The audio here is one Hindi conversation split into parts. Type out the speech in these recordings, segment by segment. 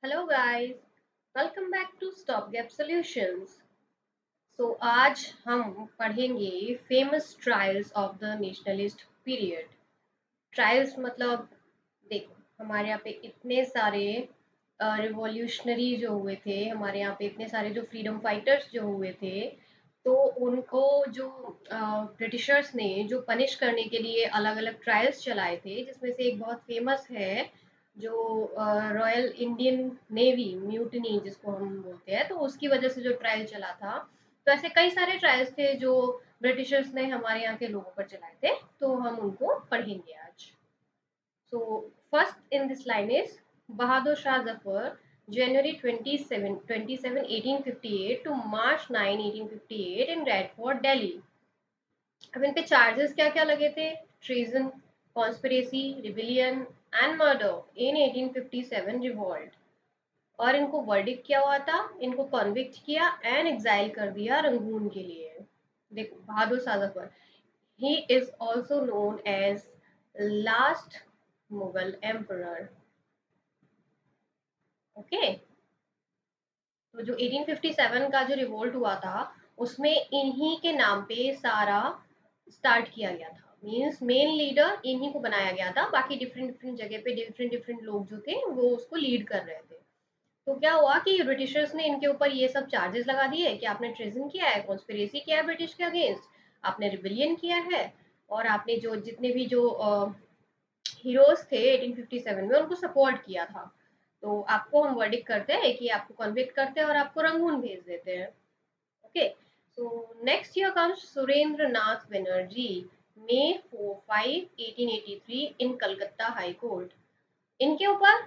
Hello guys, welcome back to stop gap solutions. आज हम पढ़ेंगे famous trials of the nationalist period. Trials मतलब देखो, हमारे यहाँ पे इतने सारे रिवॉल्यूशनरी जो हुए थे, हमारे यहाँ पे इतने सारे जो फ्रीडम फाइटर्स जो हुए थे, तो उनको जो ब्रिटिशर्स ने जो पनिश करने के लिए अलग अलग ट्रायल्स चलाए थे, जिसमें से एक बहुत फेमस है जो रॉयल इंडियन नेवी म्यूटिनी जिसको हम बोलते हैं, तो उसकी वजह से जो ट्रायल चला था। तो ऐसे कई सारे ट्रायल्स थे जो ब्रिटिशर्स ने हमारे यहाँ के लोगों पर चलाए थे, तो हम उनको पढ़ेंगे आज। So first in this line is Bahadur Shah Zafar, January 27, 1858 to March 9, 1858 in Radford, Delhi। अब इन पे चार्जेस क्या क्या लगे थे? Treason, conspiracy, rebellion and murder in 1857 revolt. और इनको वर्डिक्ट क्या हुआ था? इनको कॉन्विक्ट किया एंड एग्जाइल कर दिया रंगून के लिए। देखो, Bahadur Shah Zafar, he is also known as last Mughal emperor. Okay, तो जो 1857 का जो रिवोल्ट हुआ था, उसमें इन्हीं के नाम पे सारा स्टार्ट किया गया था। मींस मेन लीडर इन्हीं को बनाया गया था, बाकी डिफरेंट डिफरेंट जगह पे डिफरेंट डिफरेंट लोग जो थे वो उसको लीड कर रहे थे। तो क्या हुआ कि ब्रिटिशर्स ने इनके ऊपर ये सब चार्जेस लगा दिए कि आपने ट्रेजन किया है, कॉन्स्पिरेसी किया है ब्रिटिश के अगेंस्ट, आपने रिबिलियन किया है, और आपने जो जितने भी जो हीरोज थे 1857 में उनको सपोर्ट किया था। तो आपको हम वर्डिक्ट करते हैं कि आपको कन्विक्ट करते हैं और आपको रंगून भेज देते हैं। Okay, so next year comes Surendra Nath Banerjee, May 4, 5, 1883 in Calcutta high court. इनके ऊपर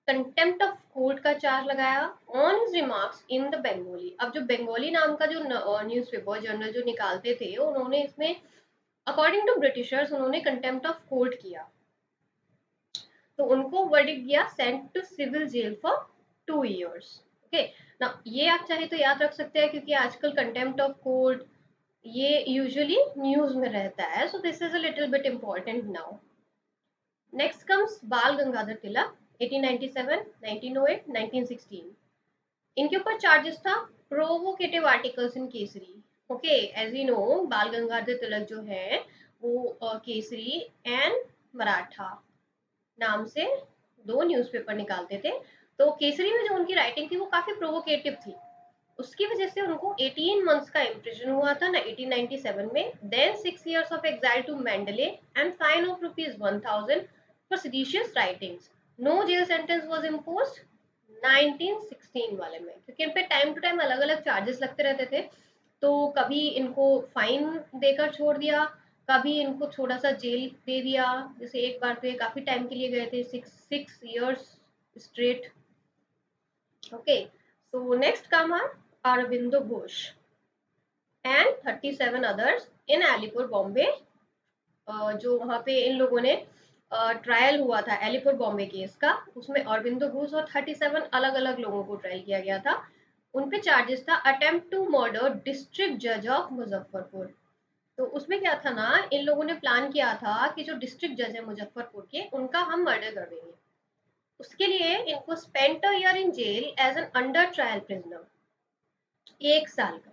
कंटेम्प्ट ऑफ कोर्ट का चार्ज लगाया on his remarks in the Bengalee. अब जो बंगाली नाम का जो न्यूज़पेपर जर्नल जो निकालते थे, उन्होंने इसमें अकॉर्डिंग टू ब्रिटिशर्स उन्होंने कंटेम्प्ट ऑफ कोर्ट किया, तो उनको वर्डिक्ट दिया sent to civil jail for 2 years। Okay, ना ये आप चाहे तो याद रख सकते हैं, क्योंकि आजकल कंटेम्प्ट ऑफ कोर्ट ये यूजुअली न्यूज में रहता है, so this is a little bit important now. Next comes बाल गंगाधर तिलक, 1897, 1908, 1916। इनके ऊपर चार्जेस था provocative articles in Kesari. Okay, as you know, Bal Gangadhar तिलक जो है वो केसरी एंड मराठा नाम से दो न्यूज़पेपर निकालते थे। तो केसरी में जो उनकी राइटिंग थी वो काफी प्रोवोकेटिव थी, उसकी वजह से उनको 18 मंथ्स का इम्प्रिजन हुआ था ना 1897 में। Then 6 years of exile to Mandalay and fine of ₹1000 for seditious writings. No jail sentence was imposed 1916 वाले में, क्योंकि इन पे टाइम टू टाइम अलग अलग चार्जेस लगते रहते थे। तो कभी इनको फाइन देकर छोड़ दिया, कभी इनको थोड़ा सा जेल दे दिया। जैसे एक बार तो ये काफी टाइम के लिए गए थे, 6 years straight. Okay, so next come are Aurobindo Ghosh and 37 others in Alipore Bombay. जो वहां पे इन लोगों ने ट्रायल हुआ था अलीपुर बॉम्बे केस का, उसमें अरविंदो घोष और 37 अलग अलग लोगों को ट्रायल किया गया था। उन पे चार्जेस था अटेम्प्ट टू मर्डर डिस्ट्रिक्ट जज ऑफ मुजफ्फरपुर। तो उसमें क्या था ना, इन लोगों ने प्लान किया था कि जो डिस्ट्रिक्ट जज है मुजफ्फरपुर के, उनका हम मर्डर कर देंगे। उसके लिए इनको spent a year in jail as an under trial prisoner. 1 साल का,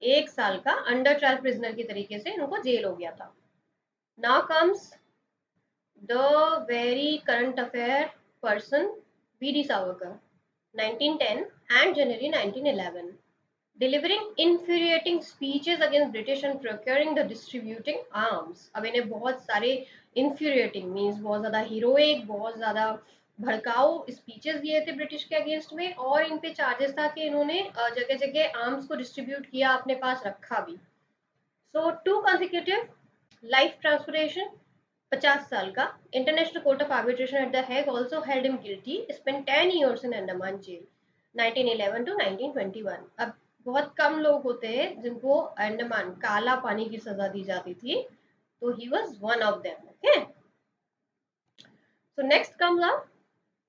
1 साल का अंडर ट्रायल प्रिजनर की तरीके से इनको जेल हो गया था। Now comes the very current affair person V D Savarkar, 1910 and January 1911, delivering infuriating speeches against British and procuring the distributing arms। अब इन्हें बहुत सारे infuriating मीन्स बहुत ज्यादा हीरोइक, बहुत ज्यादा भड़काऊ स्पीचेस दिए थे ब्रिटिश के अगेंस्ट में, और इन पे चार्जेस था कि इन्होंने जगह जगह आर्म्स को डिस्ट्रीब्यूट किया, अपने पास रखा भी। सो 2 consecutive लाइफ ट्रांसफरेशन, 50 साल का। International Court of Arbitration at the Hague also held him guilty, spent 10 years in Andaman jail 1911 to 1921। अब बहुत कम लोग होते हैं जिनको अंडमान काला पानी की सजा दी जाती थी, तो he was one of them. Okay, so next comes up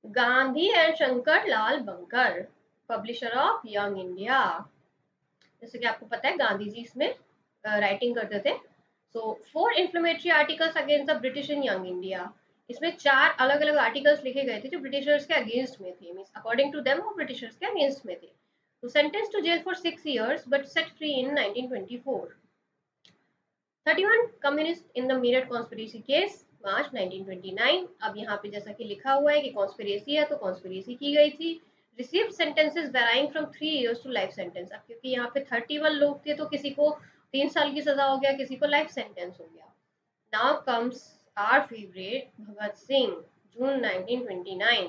Gandhi and Shankar Lal bunker, publisher of young India. जैसे कि आपको पता है गांधी जी इसमें राइटिंग करते थे। सो 4 inflammatory articles against the British in Young India, इसमें 4 अलग अलग आर्टिकल्स लिखे गए थे जो ब्रिटिशर्स के अगेंस्ट में थे, मींस अकॉर्डिंग टू देम वो ब्रिटिशर्स के अगेंस्ट में थे। तो sentence to jail for 6 years but set free in 1924। 31 communist in the Meerut conspiracy case, March 1929। अब यहाँ पे जैसा कि लिखा हुआ है कि कॉन्स्पिरेसी है तो कॉन्स्पिरेसी की गई थी। Received sentences varying from 3 years to life sentence. अब क्योंकि यहाँ पे 31 लोग थे तो किसी को 3 साल की सजा हो गया, किसी को लाइफ सेंटेंस हो गया। Now comes our favorite Bhagat Singh, June 1929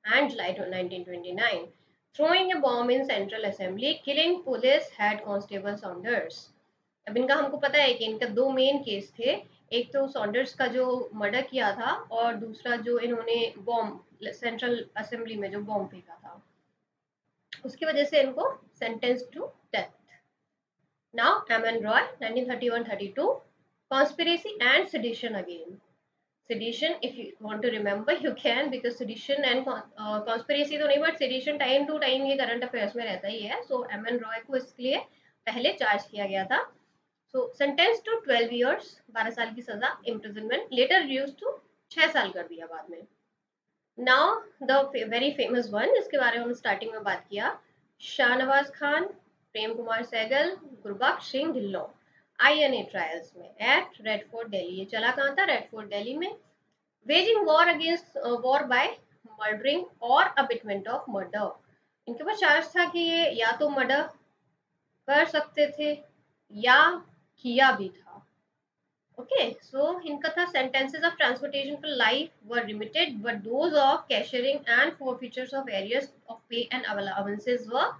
and July 1929, throwing a bomb in Central Assembly, killing police head constable Saunders। अब इनका हमको पता है कि इनका दो मेन केस थे, एक तो सॉन्डर्स का जो मर्डर किया था और दूसरा जो इन्होंने बॉम्ब सेंट्रल असेंबली में जो बॉम्ब फेंका था, उसकी वजह से इनको sentence to death. Now M.N. Roy 1931-32, conspiracy and sedition again। sedition if you want to remember you can, because sedition and conspiracy तो नहीं, but sedition time to time ये करंट अफेयर्स में रहता ही है। सो एम एन रॉय को इसके लिए पहले चार्ज किया गया था। सो सेंटेंस टू 12 years, 12 साल की सजा, इम्प्रिजनमेंट, लेटर रिड्यूस टू 6 साल कर दिया बाद में। Now the very famous one, इसके बारे में हम स्टार्टिंग में बात किया, शाहनवाज खान, प्रेम कुमार सहगल, गुरबख्श सिंह ढिल्लों, आईएनए ट्रायल्स में एट रेडफोर्ट दिल्ली। ये चला कहाँ था? रेडफोर्ट दिल्ली में। Waging war against war by murdering और अबिटमेंट ऑफ मर्डर। इनके पास चार्ज था कि ये या तो मर्डर कर सकते थे या किया भी था। ओके, सो इनका था sentences of transportation for life were limited but those of cashiering and forfeitures of arrears of pay and allowances were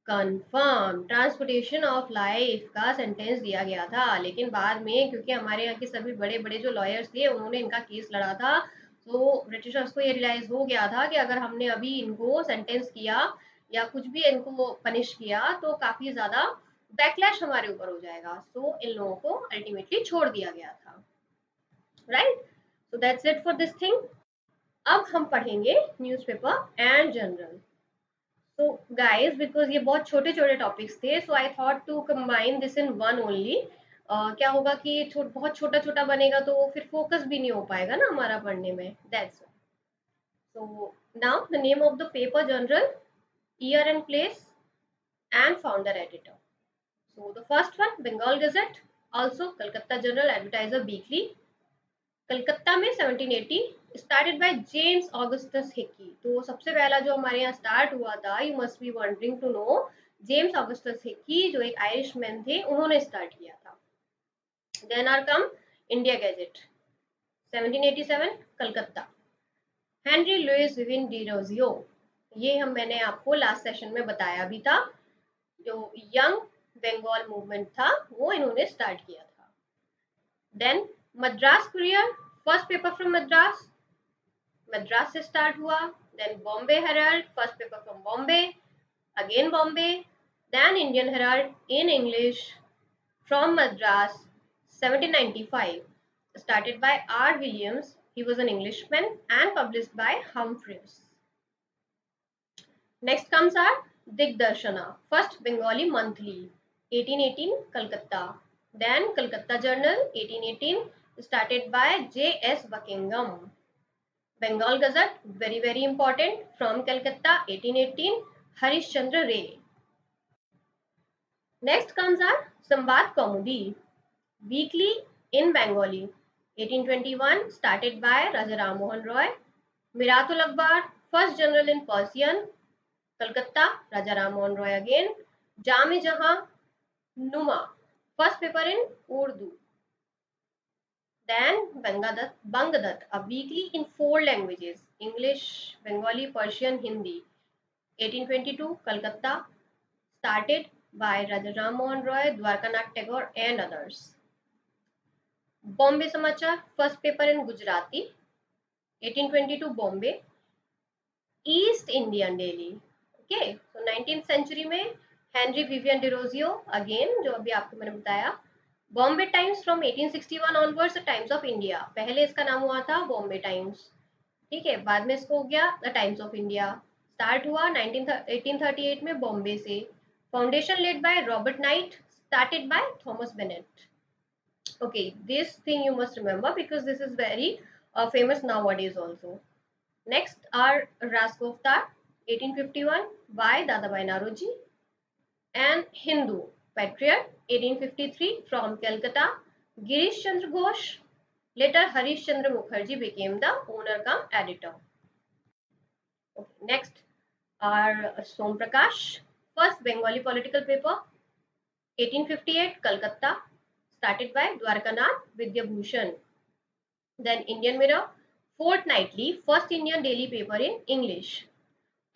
confirm. Transportation of life का सेंटेंस दिया गया था, लेकिन बाद में क्योंकि हमारे यहाँ के सभी बड़े बड़े जो लॉयर्स थे उन्होंने इनका केस लड़ा था, तो ब्रिटिशर्स को ये रियलाइज हो गया था कि अगर हमने अभी इनको सेंटेंस किया या कुछ भी इनको पनिश किया तो काफी ज्यादा बैकलैश हमारे ऊपर हो जाएगा। सो इन लोगों को अल्टीमेटली छोड़ दिया गया था। Right, so that's it for this thing. अब हम पढ़ेंगे newspaper and general. So guys, because ये बहुत छोटे छोटे टॉपिक्स थे, so I thought to combine this in one only। क्या होगा कि बहुत छोटा छोटा बनेगा तो फिर फोकस भी नहीं हो पाएगा ना हमारा पढ़ने में, that's why। So now the name of the paper journal, year and place and founder editor। So the first one Bengal Gazette, also Calcutta Journal Advertiser Weekly, Calcutta में 1780, started by James Augustus Hicky. तो सबसे पहला जो हमारे यहाँ स्टार्ट हुआ था, you must be wondering to know, James Augustus Hicky जो एक आयरिश मैन थे उन्होंने स्टार्ट किया था। Then are come India Gazette 1787 Calcutta, Henry Louis Vivian Derozio. ये मैंने आपको लास्ट सेशन में बताया भी था, जो यंग बंगाल मूवमेंट था वो इन्होंने स्टार्ट किया था। Then Madras Courier, first paper from Madras, Madras से स्टार्ट हुआ। Then Bombay Herald, first paper from Bombay, again Bombay. Then Indian Herald in English from Madras 1795, started by R. Williams, he was an Englishman, and published by Humphreys। Next comes our Digdarshana, first Bengali monthly 1818 Calcutta, then Calcutta Journal 1818, started by J.S. Buckingham। Bengal Gazette, very very important, from Calcutta 1818, Harishchandra Ray। Next comes our Samvad Kaumudi, weekly in Bengali 1821, started by Raja Ram Mohan Roy। Miratul Akbar, first journal in Persian, Calcutta, Raja Ram Mohan Roy again। Jam-e Jahan Numa, first paper in Urdu। Then Bangadat, a weekly in 4 languages, English, Bengali, Persian, Hindi, 1822, Calcutta, started by Raja Ram Mohan Roy, Dwarkanath Tagore and others। Bombay Samachar, first paper in Gujarati, 1822, Bombay। East Indian Daily, okay, so 19th century में हेनरी विवियन डिरोजियो, अगेन जो अभी आपको मैंने बताया। Bombay times from 1861 onwards, times of India, पहले इसका नाम हुआ था बॉम्बे टाइम्स, ठीक है, बाद में इसको हो गया the times of India. Start हुआ 1838 में बॉम्बे से। Foundation led by Robert night, started by Thomas Bennett. Okay, this thing you must remember because this is very famous nowadays also. Next are Rasgoftar, 1851 by Dadabhai Naoroji, and Hindu Patriot, 1853 from Calcutta, Girish Chandra Ghosh. Later, Harish Chandra Mukherjee became the owner cum editor. Okay. Next are Som Prakash, first Bengali political paper, 1858 Calcutta, started by Dwarkanath Vidyabhushan. Then Indian Mirror, fortnightly, first Indian daily paper in English.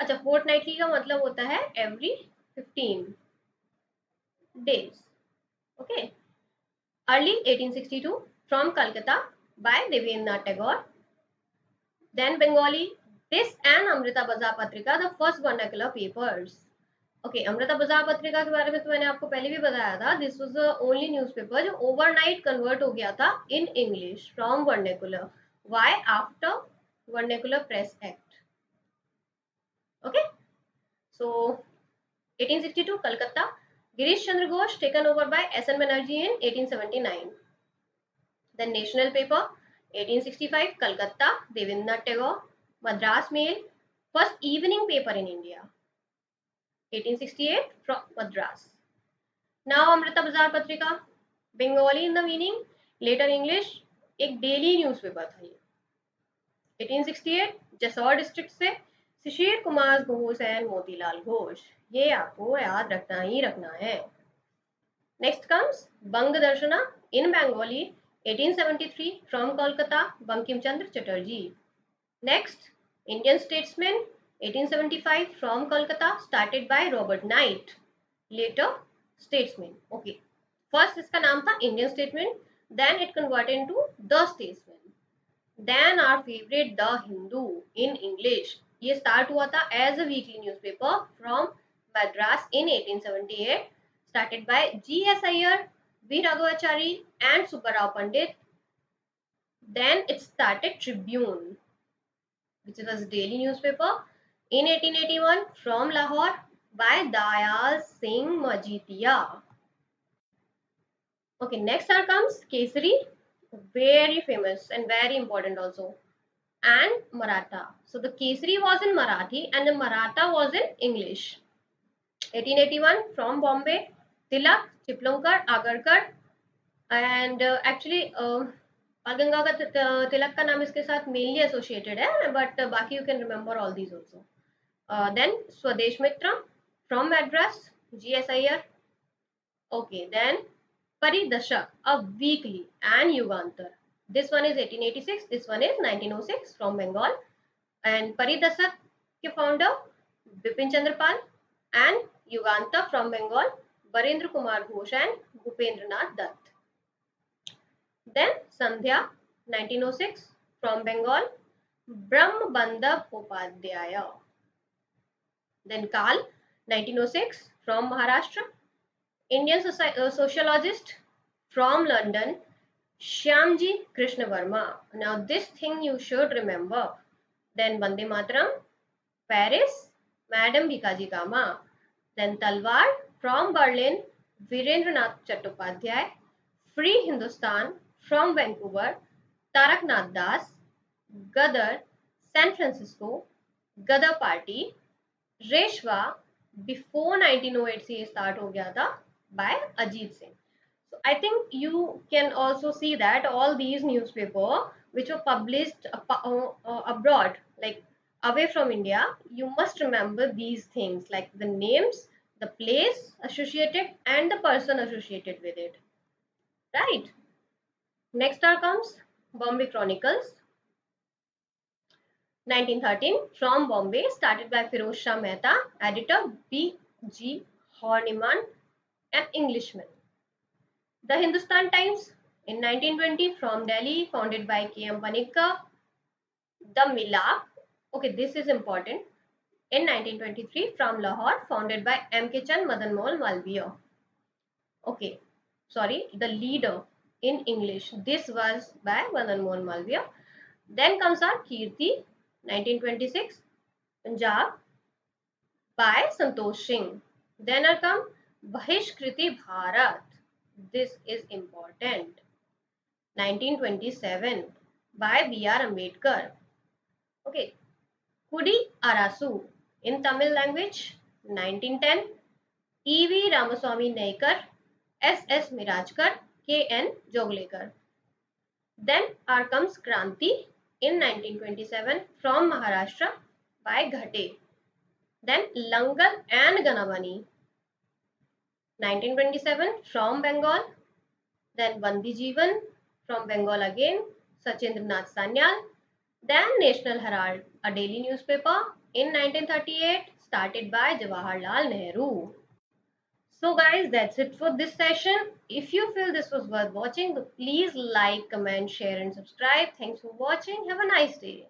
अच्छा, fortnightly का मतलब होता है every 15 days. Okay. Early 1862 from Calcutta by Devendranath Tagore. Then Bengali, this and Amrita Bazar Patrika, the first vernacular papers. Okay, Amrita बाजार पत्रिका के बारे में तो मैंने आपको पहले भी बताया था. This was the only newspaper जो ओवरनाइट कन्वर्ट हो गया था in English from vernacular. Why? After Vernacular Press Act. Okay, so 1862 Calcutta, Girish Chandra Ghosh taken over by S N. Banerjee in 1879. Then National Paper 1865 Calcutta, Debendranath Tagore. Madras Mail, first evening paper in India, 1868 from Madras. Now Amrita Bazar Patrika, Bengali in the meaning, later English, एक डेली न्यूज़पेपर था ये. 1868 जसौर डिस्ट्रिक्ट से शिशिर कुमार घोष एंड मोतीलाल घोष. ये आपको याद रखना ही रखना है. Next comes Banga Darshana in Bengali, 1873 from Kolkata, Bankim Chandra Chatterjee. Next Indian statesman, 1875 from Kolkata, started by Robert Knight. Later statesman. Okay, first इसका नाम था Indian Statesman, then it converted into The Statesman. Then our favorite The Hindu in English. ये start हुआ था as a weekly newspaper from Madras in 1878, started by G.S. Iyer, V. Raghavachari and Subbarao Pandit. Then it started Tribune, which was a daily newspaper, in 1881 from Lahore by Dayal Singh Majitiya. Okay, next comes Kesari, very famous and very important also, and Maratha. So the Kesari was in Marathi and the Maratha was in English. 1881 from Bombay, Tilak, Chiplunkar, Agarkar, and actually Ganga तिलक का नाम इसके साथ मेनली एसोसिएटेड है, बट बाकी you can remember all these also. Then Swadesh Mitra from Madras, G.S. Iyer. Okay, then Paridashak, a weekly, and Yugantar. This one is 1886, this one is 1906 from Bengal. And Paridashak के founder Bipin Chandra Pal, and Yugantar from Bengal, Barendra Kumar Ghosh and Bhupendranath Dutt. Then Sandhya, 1906 from Bengal, Brahm Bandab Upadhyaya. Then Kal, 1906 from Maharashtra, Indian sociologist from London, Shyamji Krishna Verma. Now this thing you should remember. Then Vande Mataram, Paris, Madam Bhikaji Kama. Then Talwar from Berlin, Virendranath Chattopadhyay. Free Hindustan from Vancouver, Tarak Nath Das. Gadar, San Francisco, Gadar Party. रेशवा बिफोर 1908 से ये स्टार्ट हो गया था by Ajit Singh. So I think you can also see that all these newspaper which were published abroad, like away from India, you must remember these things like the names, the place associated and the person associated with it. Right? Next comes Bombay Chronicles, 1913 from Bombay, started by Firoz Shah Mehta, editor B.G. Horniman, an Englishman. The Hindustan Times in 1920 from Delhi, founded by K.M. Panikkar. The Milak, okay, this is important, in 1923 from Lahore, founded by M.K. Chand, Madan Mohan Malviya. Okay, sorry, the Leader in English, this was by Madan Mohan Malviya. Then comes our Kirti, 1926, Punjab, by Santosh Singh. Then come Bahishkriti Bharat. This is important. 1927, by B.R. Ambedkar. Okay, Kudi Arasu in Tamil language 1910, E.V. Ramaswamy Naikar, S.S. Mirajkar, K.N. Joglekar. Then comes Kranti in 1927 from Maharashtra by Ghate. Then Langal and Ganavani 1927 from Bengal. Then Bandi Jeevan from Bengal again, Sachindranath Sanyal. Then National Herald, a daily newspaper in 1938 started by Jawaharlal Nehru. So guys, that's it for this session. If you feel this was worth watching, please like, comment, share and subscribe. Thanks for watching. Have a nice day.